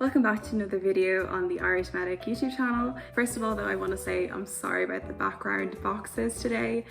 Welcome back to another video on the Irish Medic YouTube channel. First of all though, I want to say I'm sorry about the background boxes today.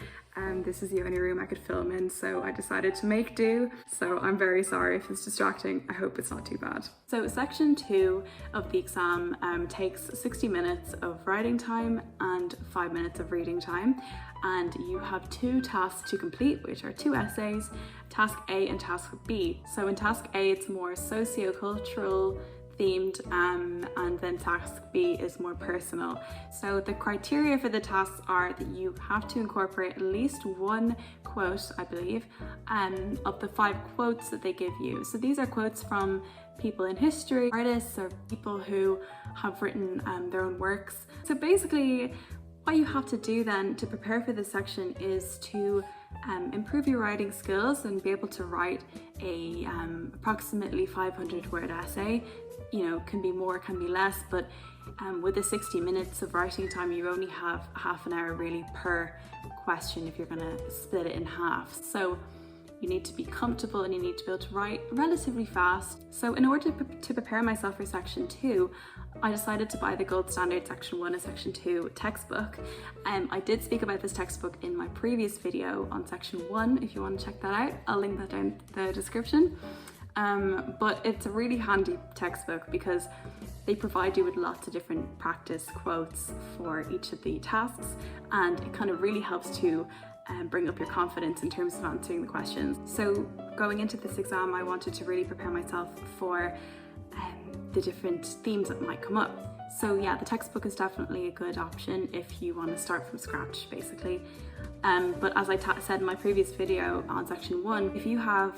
This is the only room I could film in, so I decided to make do. So I'm very sorry if it's distracting. I hope it's not too bad. So section 2 of the exam takes 60 minutes of writing time and 5 minutes of reading time. And you have 2 tasks to complete, which are 2 essays, task A and task B. So in task A, it's more socio-cultural themed, and then task B is more personal. So the criteria for the tasks are that you have to incorporate at least 1 quote, I believe, of the 5 quotes that they give you. So these are quotes from people in history, artists, or people who have written their own works. So basically, what you have to do then to prepare for this section is to improve your writing skills and be able to write a approximately 500 word essay. You know, can be more, can be less, but with the 60 minutes of writing time, you only have half an hour really per question if you're gonna split it in half. So you need to be comfortable and you need to be able to write relatively fast. So in order to prepare myself for section 2, I decided to buy the gold standard section 1 and section 2 textbook. I did speak about this textbook in my previous video on section 1. If you want to check that out, I'll link that down in the description. But it's a really handy textbook because they provide you with lots of different practice quotes for each of the tasks, and it kind of really helps to bring up your confidence in terms of answering the questions. So going into this exam, I wanted to really prepare myself for the different themes that might come up. So yeah, the textbook is definitely a good option if you want to start from scratch, basically. But as I said in my previous video on section 1, if you have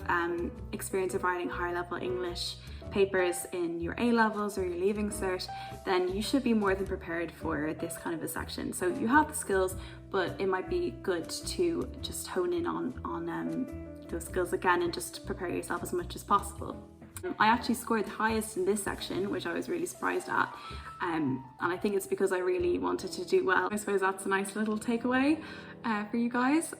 experience of writing higher level English papers in your A-levels or your Leaving Cert, then you should be more than prepared for this kind of a section. So you have the skills, but it might be good to just hone in on those skills again and just prepare yourself as much as possible. I actually scored the highest in this section, which I was really surprised at, and I think it's because I really wanted to do well. I suppose that's a nice little takeaway for you guys.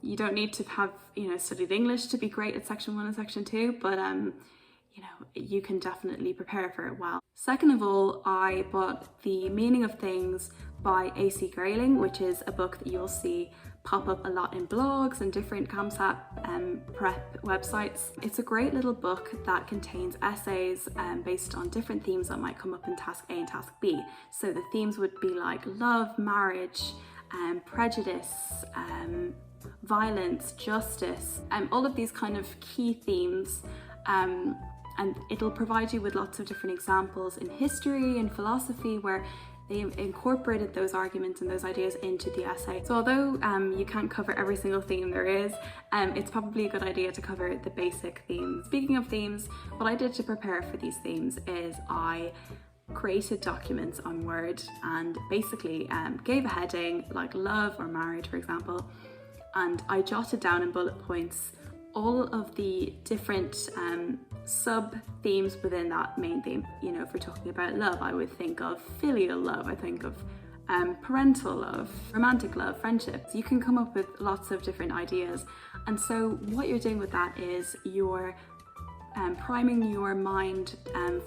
You don't need to have, studied English to be great at section 1 and section 2, but you can definitely prepare for it well. Second of all, I bought The Meaning of Things by A.C. Grayling, which is a book that you'll see pop up a lot in blogs and different GAMSAT prep websites. It's a great little book that contains essays based on different themes that might come up in task A and task B. So the themes would be like love, marriage, prejudice, violence, justice, all of these kind of key themes. And it'll provide you with lots of different examples in history and philosophy where they incorporated those arguments and those ideas into the essay. So although you can't cover every single theme there is, it's probably a good idea to cover the basic themes. Speaking of themes, what I did to prepare for these themes is I created documents on Word and basically gave a heading like love or marriage, for example, and I jotted down in bullet points all of the different sub themes within that main theme. If we're talking about love, I would think of filial love, I think of parental love, romantic love, friendships. You can come up with lots of different ideas, and so what you're doing with that is you're priming your mind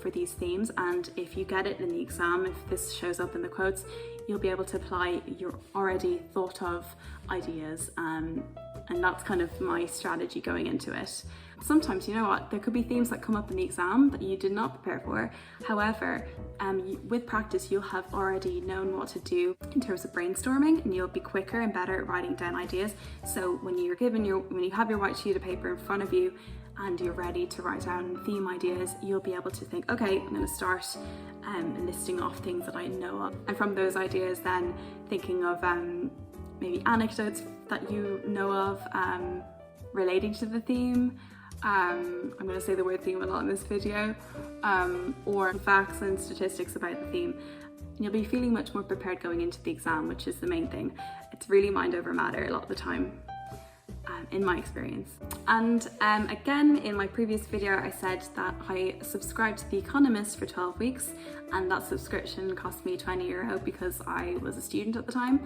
for these themes, and if you get it in the exam, if this shows up in the quotes, you'll be able to apply your already thought of ideas, and that's kind of my strategy going into it. Sometimes, there could be themes that come up in the exam that you did not prepare for. However, with practice, you'll have already known what to do in terms of brainstorming, and you'll be quicker and better at writing down ideas. So when you have your white sheet of paper in front of you and you're ready to write down theme ideas, you'll be able to think, okay, I'm going to start listing off things that I know of. And from those ideas, then thinking of maybe anecdotes that you know of relating to the theme. I'm going to say the word theme a lot in this video, or facts and statistics about the theme. And you'll be feeling much more prepared going into the exam, which is the main thing. It's really mind over matter a lot of the time, in my experience. And again, in my previous video, I said that I subscribed to The Economist for 12 weeks, and that subscription cost me €20 because I was a student at the time,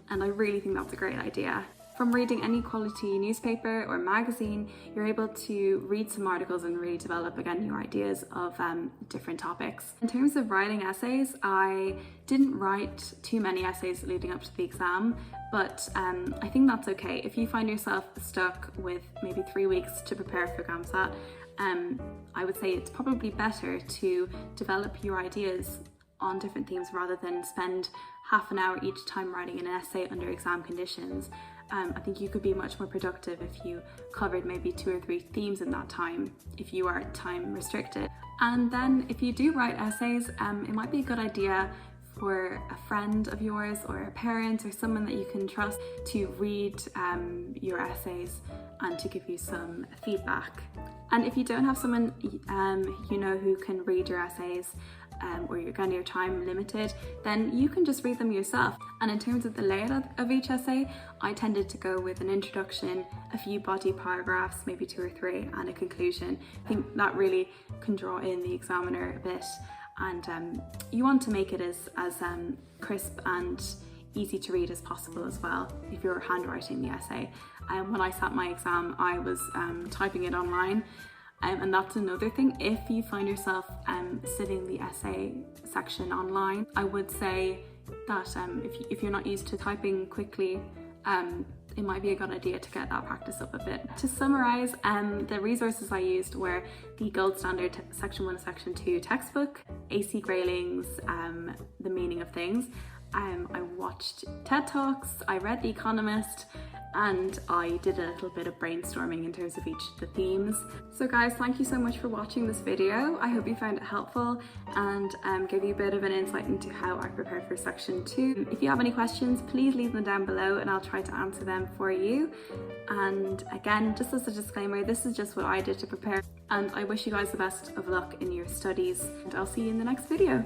and I really think that's a great idea. from reading any quality newspaper or magazine, you're able to read some articles and really develop again your ideas of different topics. In terms of writing essays, I didn't write too many essays leading up to the exam, but I think that's okay. If you find yourself stuck with maybe 3 weeks to prepare for GAMSAT, I would say it's probably better to develop your ideas on different themes rather than spend half an hour each time writing an essay under exam conditions. I think you could be much more productive if you covered maybe 2 or 3 themes in that time, if you are time restricted. And then if you do write essays, it might be a good idea for a friend of yours or a parent or someone that you can trust to read your essays and to give you some feedback. And if you don't have someone you know who can read your essays, or you're kind of your time limited, then you can just read them yourself. And in terms of the layout of each essay, I tended to go with an introduction, a few body paragraphs, maybe 2 or 3, and a conclusion. I think that really can draw in the examiner a bit, and you want to make it as crisp and easy to read as possible as well if you're handwriting the essay. When I sat my exam, I was typing it online. And that's another thing. If you find yourself sitting the essay section online, I would say that if you're not used to typing quickly, it might be a good idea to get that practice up a bit. To summarise, the resources I used were the Gold Standard Section 1 and Section 2 textbook, AC Grayling's The Meaning of Things. I watched TED Talks, I read The Economist, and I did a little bit of brainstorming in terms of each of the themes. So guys, thank you so much for watching this video. I hope you found it helpful and gave you a bit of an insight into how I prepare for Section 2. If you have any questions, please leave them down below and I'll try to answer them for you. And again, just as a disclaimer, this is just what I did to prepare, and I wish you guys the best of luck in your studies, and I'll see you in the next video.